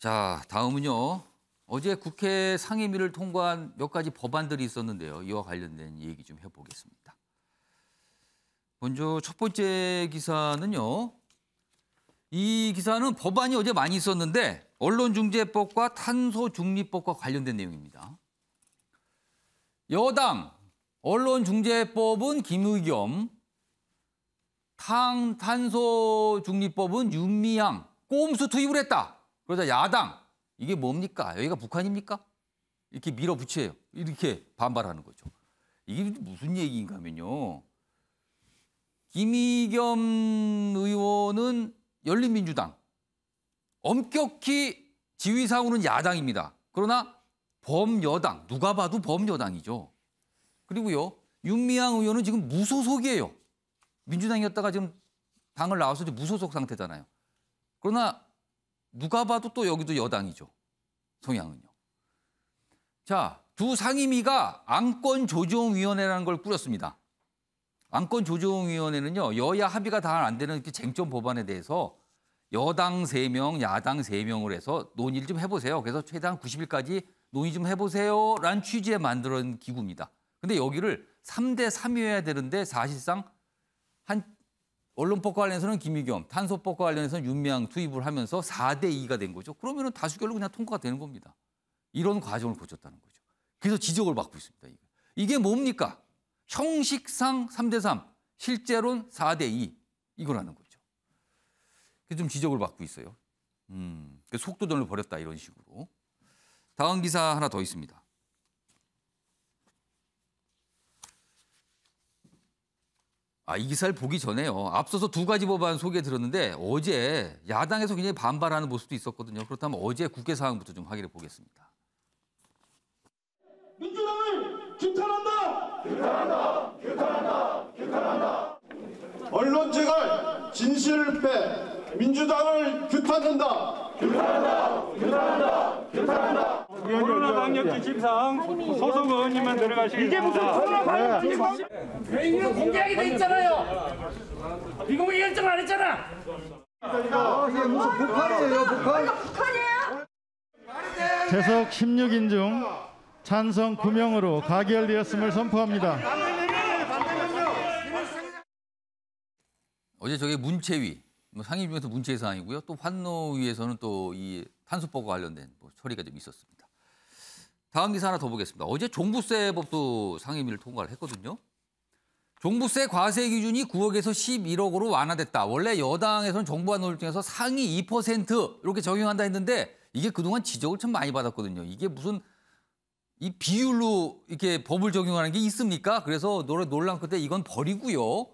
자, 다음은요. 어제 국회 상임위를 통과한 몇 가지 법안들이 있었는데요. 이와 관련된 얘기 좀 해보겠습니다. 먼저 첫 번째 기사는요. 이 기사는 법안이 어제 많이 있었는데 언론중재법과 탄소중립법과 관련된 내용입니다. 여당 언론중재법은 김의겸, 탄소중립법은 윤미향 꼼수 투입을 했다. 그러자 야당 이게 뭡니까? 여기가 북한입니까? 이렇게 밀어붙여요. 이렇게 반발하는 거죠. 이게 무슨 얘기인가 하면요. 김의겸 의원은 열린민주당, 엄격히 지위상으로는 야당입니다. 그러나 범여당, 누가 봐도 범여당이죠. 그리고요, 윤미향 의원은 지금 무소속이에요. 민주당이었다가 지금 당을 나와서 무소속 상태잖아요. 그러나 누가 봐도 또 여기도 여당이죠. 성향은요. 자, 두 상임위가 안건조정위원회라는 걸 꾸렸습니다. 안건조정위원회는요. 여야 합의가 다 안 되는 쟁점 법안에 대해서 여당 3명, 야당 3명을 해서 논의를 좀 해보세요. 그래서 최대한 90일까지 논의 좀 해보세요라는 취지에 만들어낸 기구입니다. 근데 여기를 3대 3이어야 되는데 사실상 한 언론법과 관련해서는 김의겸, 탄소법과 관련해서는 윤미향 투입을 하면서 4대 2가 된 거죠. 그러면 다수결로 그냥 통과가 되는 겁니다. 이런 과정을 거쳤다는 거죠. 그래서 지적을 받고 있습니다. 이게 뭡니까? 형식상 3대 3, 실제로는 4대 2 이거라는 거죠. 그래서 좀 지적을 받고 있어요. 속도전을 벌였다 이런 식으로. 다음 기사 하나 더 있습니다. 이 기사를 보기 전에요. 앞서서 두 가지 법안 소개 들었는데 어제 야당에서 굉장히 반발하는 모습도 있었거든요. 그렇다면 어제 국회 상황부터 좀 확인해 보겠습니다. 민주당을 규탄한다! 규탄한다! 규탄한다! 규탄한다! 언론재갈 진실패 민주당을 규탄한다! 규탄한다! 규탄한다! 규탄한다! 코로나 방역지 침상 소속 의원님만 들어가시겠습니다. 이게 무슨 코로나 방역지 침상? 회의는 공개하게 돼 있잖아요. 비공개 결정 안 했잖아. 이게 무슨 북한이에요, 북한? 북한이에요? 재석 16인 중 찬성 9명으로 가결되었음을 선포합니다. 어제 저게 문체위, 상임위 중에서 문체위 사항이고요. 또 환노위에서는 또 이 탄소법과 관련된 처리가 좀 있었습니다. 다음 기사 하나 더 보겠습니다. 어제 종부세법도 상임위를 통과를 했거든요. 종부세 과세 기준이 9억에서 11억으로 완화됐다. 원래 여당에서는 정부와 논의 중에서 상위 2% 이렇게 적용한다 했는데 이게 그동안 지적을 참 많이 받았거든요. 이게 무슨 이 비율로 이렇게 법을 적용하는 게 있습니까? 그래서 논란 끝에 이건 버리고요.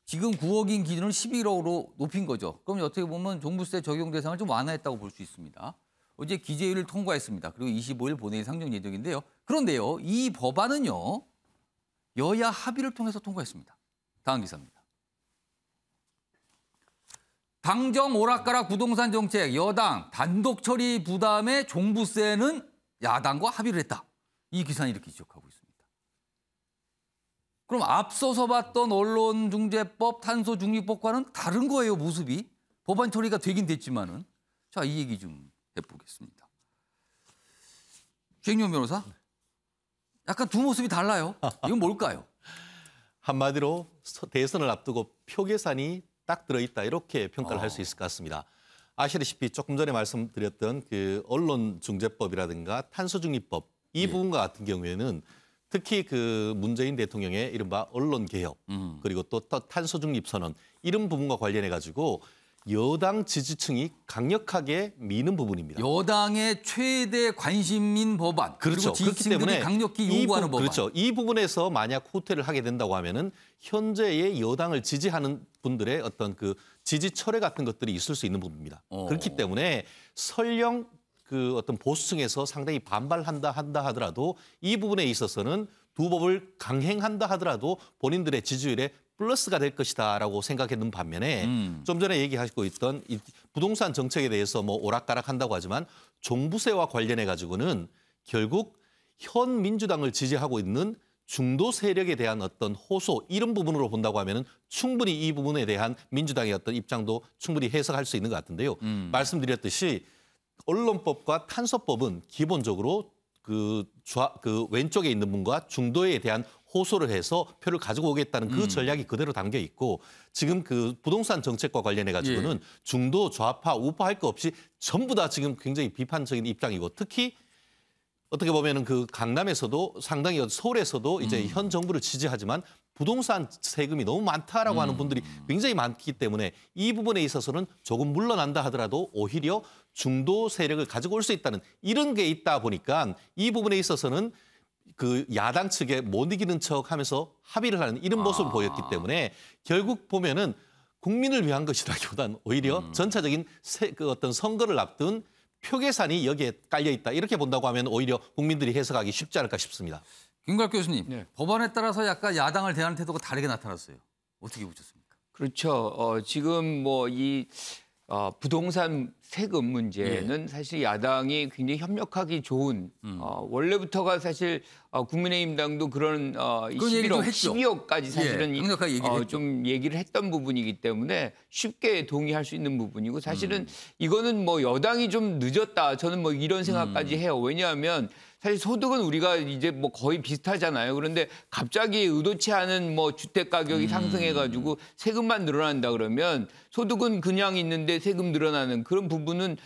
지금 9억인 기준을 11억으로 높인 거죠. 그럼 어떻게 보면 종부세 적용 대상을 좀 완화했다고 볼 수 있습니다. 어제 기재위를 통과했습니다. 그리고 25일 본회의 상정 예정인데요. 그런데요, 이 법안은요, 여야 합의를 통해서 통과했습니다. 다음 기사입니다. 당정 오락가락 부동산 정책 여당 단독 처리 부담의 종부세는 야당과 합의를 했다. 이 기사는 이렇게 지적하고 있습니다. 그럼 앞서서 봤던 언론중재법, 탄소중립법과는 다른 거예요, 모습이. 법안 처리가 되긴 됐지만은. 자, 이 얘기 좀 해보겠습니다. 최인용 변호사, 약간 두 모습이 달라요. 이건 뭘까요? 한마디로 대선을 앞두고 표계산이 딱 들어있다 이렇게 평가를 할 수 있을 것 같습니다. 아시다시피 조금 전에 말씀드렸던 그 언론중재법이라든가 탄소중립법 이 부분과 같은 경우에는 특히 그 문재인 대통령의 이른바 언론개혁 그리고 또 탄소중립선언 이런 부분과 관련해 가지고 여당 지지층이 강력하게 미는 부분입니다. 여당의 최대 관심인 법안. 그렇죠. 그리고 지지층들이 강력히 요구하는 법안. 그렇죠. 이 부분에서 만약 후퇴를 하게 된다고 하면은 현재의 여당을 지지하는 분들의 어떤 그 지지 철회 같은 것들이 있을 수 있는 부분입니다. 그렇기 때문에 설령 그 어떤 보수층에서 상당히 반발한다 하더라도 이 부분에 있어서는 두 법을 강행한다 하더라도 본인들의 지지율에 플러스가 될 것이다라고 생각했는 반면에 좀 전에 얘기하시고 있던 이 부동산 정책에 대해서 뭐 오락가락한다고 하지만 종부세와 관련해 가지고는 결국 현 민주당을 지지하고 있는 중도 세력에 대한 어떤 호소 이런 부분으로 본다고 하면은 충분히 이 부분에 대한 민주당의 어떤 입장도 충분히 해석할 수 있는 것 같은데요. 말씀드렸듯이 언론법과 탄소법은 기본적으로 그 왼쪽에 있는 분과 중도에 대한 호소를 해서 표를 가지고 오겠다는 그 전략이 그대로 담겨 있고 지금 그 부동산 정책과 관련해 가지고는 중도, 좌파, 우파 할 거 없이 전부 다 지금 굉장히 비판적인 입장이고 특히 어떻게 보면은 그 강남에서도 상당히 서울에서도 이제 현 정부를 지지하지만 부동산 세금이 너무 많다라고 하는 분들이 굉장히 많기 때문에 이 부분에 있어서는 조금 물러난다 하더라도 오히려 중도 세력을 가지고 올 수 있다는 이런 게 있다 보니까 이 부분에 있어서는 그 야당 측에 못 이기는 척하면서 합의를 하는 이런 모습을 보였기 때문에 결국 보면은 국민을 위한 것이라기보다는 오히려 전체적인 그 어떤 선거를 앞둔 표 계산이 여기에 깔려 있다 이렇게 본다고 하면 오히려 국민들이 해석하기 쉽지 않을까 싶습니다. 김광 교수님, 네. 법안에 따라서 약간 야당을 대하는 태도가 다르게 나타났어요. 어떻게 보셨습니까? 그렇죠. 지금 뭐 이 부동산 세금 문제는 사실 야당이 굉장히 협력하기 좋은 원래부터가 사실 국민의힘 당도 그런 그런 얘기도 했죠. 12억까지 사실은 강력하게 얘기를 했죠. 좀 얘기를 했던 부분이기 때문에 쉽게 동의할 수 있는 부분이고 사실은 이거는 뭐 여당이 좀 늦었다. 저는 뭐 이런 생각까지 해요. 왜냐하면 사실 소득은 우리가 이제 뭐 거의 비슷하잖아요. 그런데 갑자기 의도치 않은 뭐 주택 가격이 상승해가지고 세금만 늘어난다 그러면 소득은 그냥 있는데 세금 늘어나는 그런 부분은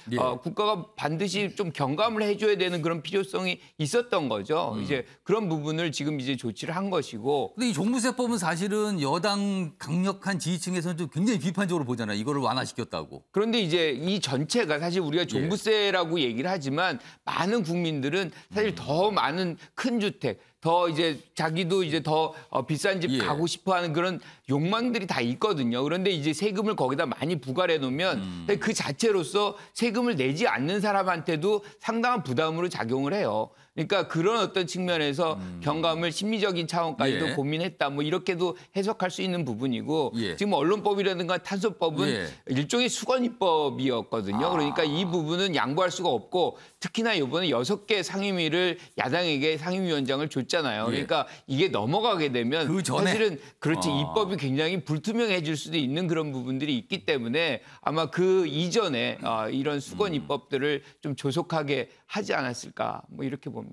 국가가 반드시 좀 경감을 해줘야 되는 그런 필요성이 있었던 거죠. 이제 그런 부분을 지금 이제 조치를 한 것이고. 근데 이 종부세법은 사실은 여당 강력한 지지층에서는 좀 굉장히 비판적으로 보잖아요. 이거를 완화시켰다고. 그런데 이제 이 전체가 사실 우리가 종부세라고 얘기를 하지만 많은 국민들은 사실 더 많은 큰 주택, 더 이제 자기도 이제 더 비싼 집 가고 싶어하는 그런 욕망들이 다 있거든요. 그런데 이제 세금을 거기다 많이 부과해 놓으면 그 자체로서 세금을 내지 않는 사람한테도 상당한 부담으로 작용을 해요. 그러니까 그런 어떤 측면에서 경감을 심리적인 차원까지도 고민했다. 뭐 이렇게도 해석할 수 있는 부분이고 지금 언론법이라든가 탄소법은 일종의 수건입법이었거든요. 그러니까 이 부분은 양보할 수가 없고 특히나 이번에 6개 상임위를 야당에게 상임위원장을 줬잖아요. 그러니까 이게 넘어가게 되면 그 전에? 사실은 그렇지 입법이 굉장히 불투명해질 수도 있는 그런 부분들이 있기 때문에 아마 그 이전에 이런 수건입법들을 좀 조속하게 하지 않았을까 뭐 이렇게 봅니다.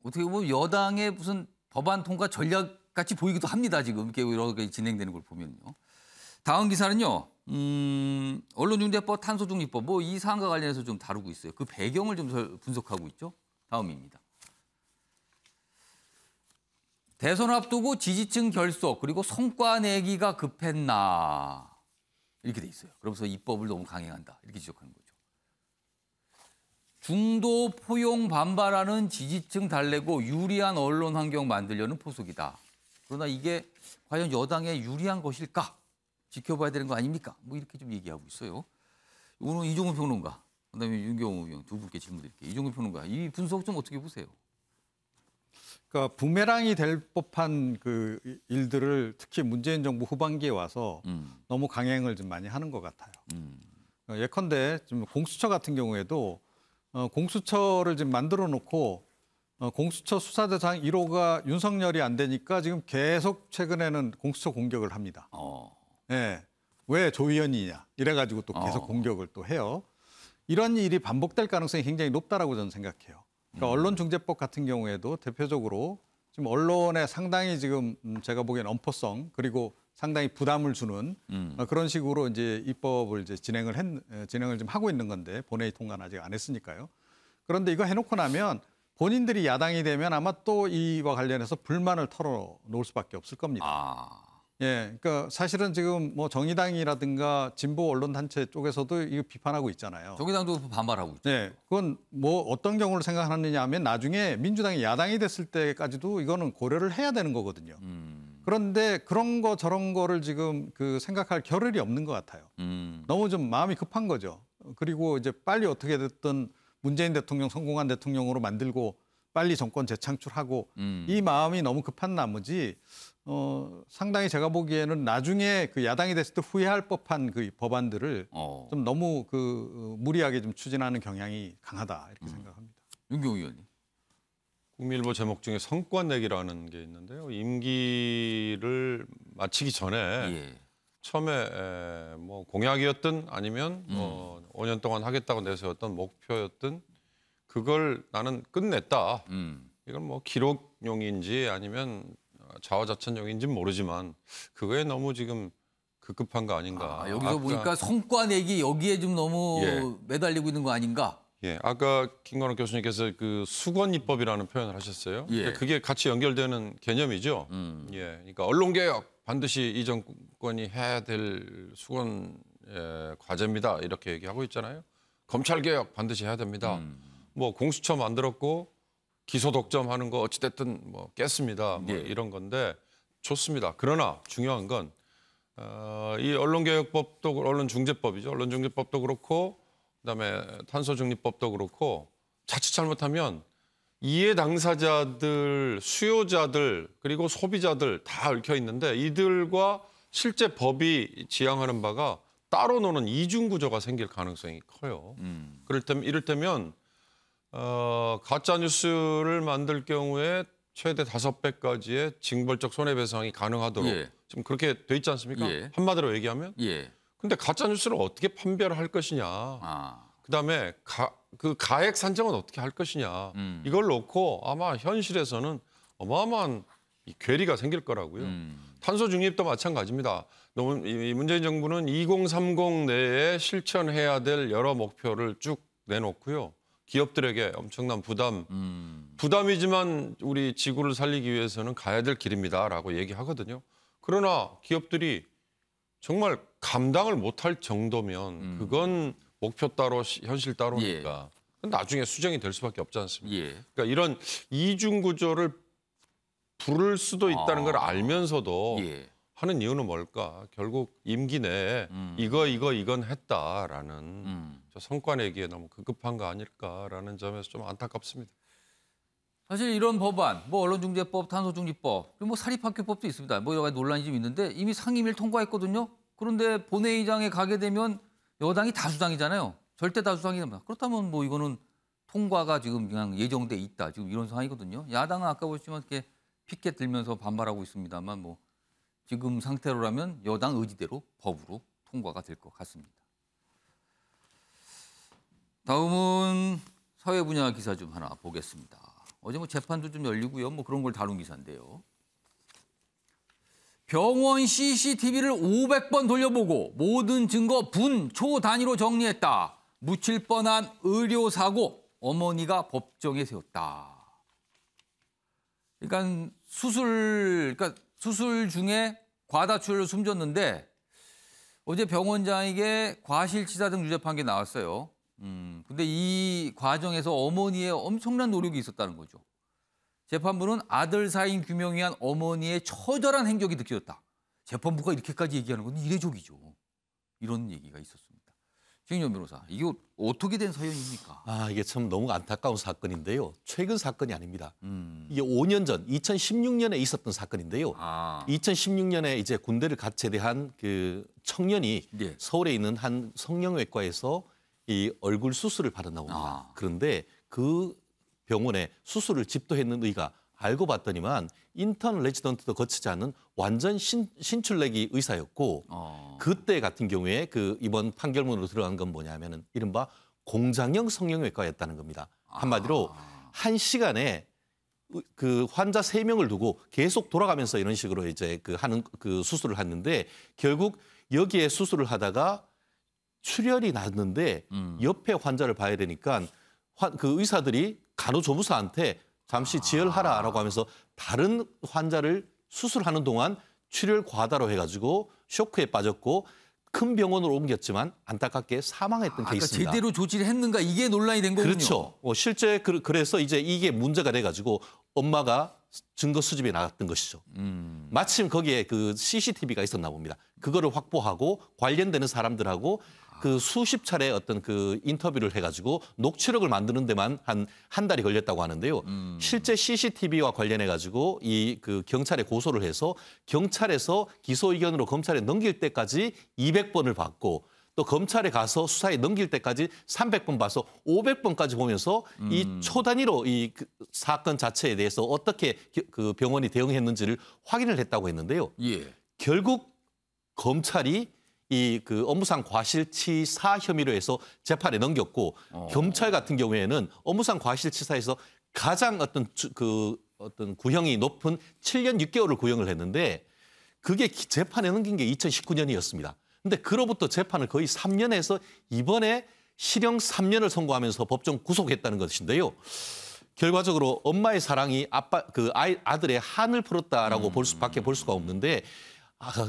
어떻게 보면 여당의 무슨 법안 통과 전략 같이 보이기도 합니다. 지금 이렇게 여러 개 진행되는 걸 보면요. 다음 기사는요. 언론중재법, 탄소중립법 뭐 이 사안과 관련해서 좀 다루고 있어요. 그 배경을 좀 분석하고 있죠. 다음입니다. 대선 앞두고 지지층 결속 그리고 성과 내기가 급했나 이렇게 돼 있어요. 그러면서 입법을 너무 강행한다 이렇게 지적하는 거죠. 중도 포용 반발하는 지지층 달래고 유리한 언론 환경 만들려는 포석이다. 그러나 이게 과연 여당에 유리한 것일까? 지켜봐야 되는 거 아닙니까? 뭐 이렇게 좀 얘기하고 있어요. 오늘 이종훈 평론가, 그다음에 윤경호 의원 두 분께 질문드릴게요. 이종훈 평론가, 이 분석 좀 어떻게 보세요? 그러니까 부메랑이 될 법한 그 일들을 특히 문재인 정부 후반기에 와서 너무 강행을 좀 많이 하는 것 같아요. 예컨대 지금 공수처 같은 경우에도 공수처를 지금 만들어 놓고 공수처 수사 대상 1호가 윤석열이 안 되니까 지금 계속 최근에는 공수처 공격을 합니다. 예, 왜 조위원이냐 이래가지고 또 계속 공격을 또 해요. 이런 일이 반복될 가능성이 굉장히 높다라고 저는 생각해요. 그러니까 언론중재법 같은 경우에도 대표적으로 지금 언론에 상당히 지금 제가 보기엔 엄포성 그리고 상당히 부담을 주는 그런 식으로 이제 입법을 이제 진행을 좀 하고 있는 건데 본회의 통과는 아직 안 했으니까요. 그런데 이거 해놓고 나면 본인들이 야당이 되면 아마 또 이와 관련해서 불만을 털어놓을 수밖에 없을 겁니다. 예, 그러니까 사실은 지금 뭐 정의당이라든가 진보 언론 단체 쪽에서도 이거 비판하고 있잖아요. 정의당도 반발하고 있죠. 네, 그건 뭐 어떤 경우를 생각하느냐 하면 나중에 민주당이 야당이 됐을 때까지도 이거는 고려를 해야 되는 거거든요. 그런데 그런 거 저런 거를 지금 그 생각할 겨를이 없는 것 같아요. 너무 좀 마음이 급한 거죠. 그리고 이제 빨리 어떻게 됐든 문재인 대통령 성공한 대통령으로 만들고 빨리 정권 재창출하고 이 마음이 너무 급한 나머지 상당히 제가 보기에는 나중에 그 야당이 됐을 때 후회할 법한 그 법안들을 좀 너무 그 무리하게 좀 추진하는 경향이 강하다 이렇게 생각합니다. 윤경호 의원님. 국민일보 제목 중에 성과 내기라는 게 있는데요. 임기를 마치기 전에 처음에 뭐 공약이었든 아니면 5년 동안 하겠다고 내세웠던 목표였든 그걸 나는 끝냈다. 이건 뭐 기록용인지 아니면 자화자찬용인지는 모르지만 그거에 너무 지금 급급한 거 아닌가. 여기서 보니까 성과 내기 여기에 좀 너무 예. 매달리고 있는 거 아닌가? 예, 아까 김건욱 교수님께서 그 수건입법이라는 표현을 하셨어요. 예. 그게 같이 연결되는 개념이죠. 예, 그러니까 언론개혁 반드시 이 정권이 해야 될 수건 과제입니다. 이렇게 얘기하고 있잖아요. 검찰개혁 반드시 해야 됩니다. 뭐 공수처 만들었고 기소 독점하는 거 어찌됐든 뭐 깼습니다. 뭐 예. 이런 건데 좋습니다. 그러나 중요한 건 이 언론개혁법도 언론중재법이죠. 언론중재법도 그렇고 그다음에 탄소중립법도 그렇고 자칫 잘못하면 이해 당사자들, 수요자들 그리고 소비자들 다 얽혀 있는데 이들과 실제 법이 지향하는 바가 따로 노는 이중 구조가 생길 가능성이 커요. 이를테면 가짜 뉴스를 만들 경우에 최대 5배까지의 징벌적 손해배상이 가능하도록 예. 지금 그렇게 돼 있지 않습니까? 예. 한마디로 얘기하면. 예. 근데 가짜 뉴스를 어떻게 판별을 할 것이냐. 그다음에 그 가액 산정은 어떻게 할 것이냐. 이걸 놓고 아마 현실에서는 어마어마한 이 괴리가 생길 거라고요. 탄소 중립도 마찬가지입니다. 너무 이 문재인 정부는 2030 내에 실천해야 될 여러 목표를 쭉 내놓고요. 기업들에게 엄청난 부담이지만 우리 지구를 살리기 위해서는 가야 될 길입니다라고 얘기하거든요. 그러나 기업들이 정말 감당을 못할 정도면 그건 목표 따로 현실 따로니까 나중에 수정이 될 수밖에 없지 않습니까? 그러니까 이런 이중 구조를 부를 수도 있다는 걸 알면서도 하는 이유는 뭘까? 결국 임기 내에 이건 했다라는 저 성과 내기에 너무 급급한 거 아닐까라는 점에서 좀 안타깝습니다. 사실 이런 법안, 뭐 언론중재법, 탄소중립법, 그리고 뭐 사립학교법도 있습니다. 뭐 여러 가지 논란이 좀 있는데 이미 상임위를 통과했거든요. 그런데 본회의장에 가게 되면 여당이 다수당이잖아요. 절대 다수당이랍니다. 그렇다면 뭐 이거는 통과가 지금 그냥 예정돼 있다. 지금 이런 상황이거든요. 야당은 아까 보시면 이렇게 피켓 들면서 반발하고 있습니다만 뭐 지금 상태로라면 여당 의지대로 법으로 통과가 될 것 같습니다. 다음은 사회 분야 기사 좀 하나 보겠습니다. 어제 뭐 재판도 좀 열리고요. 뭐 그런 걸 다룬 기사인데요. 병원 CCTV를 500번 돌려보고 모든 증거 분초 단위로 정리했다. 묻힐 뻔한 의료사고 어머니가 법정에 세웠다. 그러니까 수술 중에 과다출혈을 숨졌는데 어제 병원장에게 과실치사 등 유죄 판결이 나왔어요. 근데 이 과정에서 어머니의 엄청난 노력이 있었다는 거죠. 재판부는 아들 사인 규명을 위한 어머니의 처절한 행적이 느껴졌다. 재판부가 이렇게까지 얘기하는 건 이례적이죠. 이런 얘기가 있었습니다. 최인영 변호사, 이게 어떻게 된 사연입니까? 이게 참 너무 안타까운 사건인데요. 최근 사건이 아닙니다. 이게 5년 전 2016년에 있었던 사건인데요. 2016년에 이제 군대를 갓 제대한 그 청년이 서울에 있는 한 성형외과에서 이 얼굴 수술을 받았나 봅니다. 그런데 그 병원에 수술을 집도했는 의가 알고 봤더니만 인턴 레지던트도 거치지 않은 완전 신출내기 의사였고 그때 같은 경우에 그 이번 판결문으로 들어간 건 뭐냐면은 이른바 공장형 성형외과였다는 겁니다. 한마디로 한 시간에 그 환자 3명을 두고 계속 돌아가면서 이런 식으로 이제 그 하는 그 수술을 했는데 결국 여기에 수술을 하다가 출혈이 났는데 옆에 환자를 봐야 되니까 그 의사들이 간호조무사한테 잠시 지혈하라라고 하면서 다른 환자를 수술하는 동안 출혈 과다로 해가지고 쇼크에 빠졌고 큰 병원으로 옮겼지만 안타깝게 사망했던 케이스입니다. 제대로 조치를 했는가 이게 논란이 된 거군요. 그렇죠. 실제 그래서 이제 이게 문제가 돼가지고 엄마가 증거 수집에 나갔던 것이죠. 마침 거기에 그 CCTV가 있었나 봅니다. 그거를 확보하고 관련되는 사람들하고 그 수십 차례 어떤 그 인터뷰를 해가지고 녹취록을 만드는 데만 한 달이 걸렸다고 하는데요. 실제 CCTV와 관련해가지고 이 그 경찰에 고소를 해서 경찰에서 기소 의견으로 검찰에 넘길 때까지 200번을 받고 또 검찰에 가서 수사에 넘길 때까지 300번 봐서 500번까지 보면서 이 초단위로 이 그 사건 자체에 대해서 어떻게 그 병원이 대응했는지를 확인을 했다고 했는데요. 결국 검찰이 이 그 업무상 과실치사 혐의로 해서 재판에 넘겼고 경찰 같은 경우에는 업무상 과실치사에서 가장 어떤 구형이 높은 7년 6개월을 구형을 했는데 그게 재판에 넘긴 게 2019년이었습니다. 근데 그로부터 재판을 거의 3년에서 이번에 실형 3년을 선고하면서 법정 구속했다는 것인데요. 결과적으로 엄마의 사랑이 아들의 한을 풀었다라고 볼 수가 없는데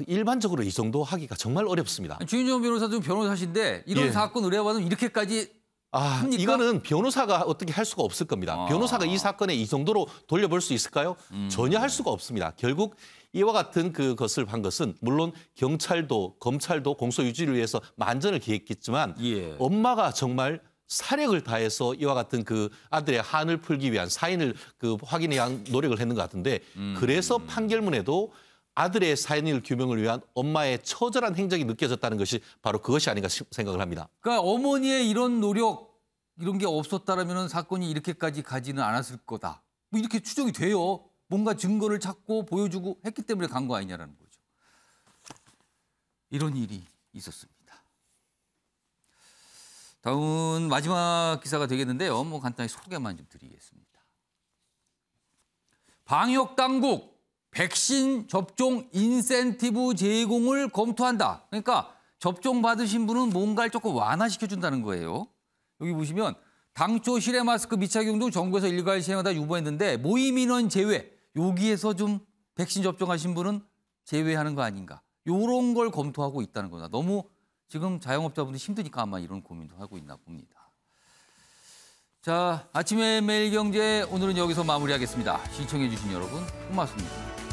일반적으로 이 정도 하기가 정말 어렵습니다. 주인정 변호사도 변호사신데 이런 사건 의뢰받으면 이렇게까지 합니까? 이거는 변호사가 어떻게 할 수가 없을 겁니다. 변호사가 이 사건에 이 정도로 돌려볼 수 있을까요? 전혀 할 수가 없습니다. 결국 이와 같은 그것을 한 것은 물론 경찰도 검찰도 공소 유지를 위해서 만전을 기했겠지만 엄마가 정말 사력을 다해서 이와 같은 그 아들의 한을 풀기 위한 사인을 확인에 위한 노력을 했는 것 같은데 그래서 판결문에도 아들의 사인일 규명을 위한 엄마의 처절한 행적이 느껴졌다는 것이 바로 그것이 아닌가 생각을 합니다. 그러니까 어머니의 이런 노력 이런 게 없었다라면 사건이 이렇게까지 가지는 않았을 거다. 뭐 이렇게 추정이 돼요. 뭔가 증거를 찾고 보여주고 했기 때문에 간 거 아니냐라는 거죠. 이런 일이 있었습니다. 다음은 마지막 기사가 되겠는데요. 뭐 간단히 소개만 좀 드리겠습니다. 방역 당국 백신 접종 인센티브 제공을 검토한다. 그러니까 접종 받으신 분은 뭔가를 조금 완화시켜준다는 거예요. 여기 보시면 당초 실외 마스크 미착용 등 정부에서 일괄 시행하다 유보했는데 모임 인원 제외, 여기에서 좀 백신 접종하신 분은 제외하는 거 아닌가. 이런 걸 검토하고 있다는 거다. 너무 지금 자영업자분들 힘드니까 아마 이런 고민도 하고 있나 봅니다. 자, 아침의 매일경제 오늘은 여기서 마무리하겠습니다. 시청해 주신 여러분 고맙습니다.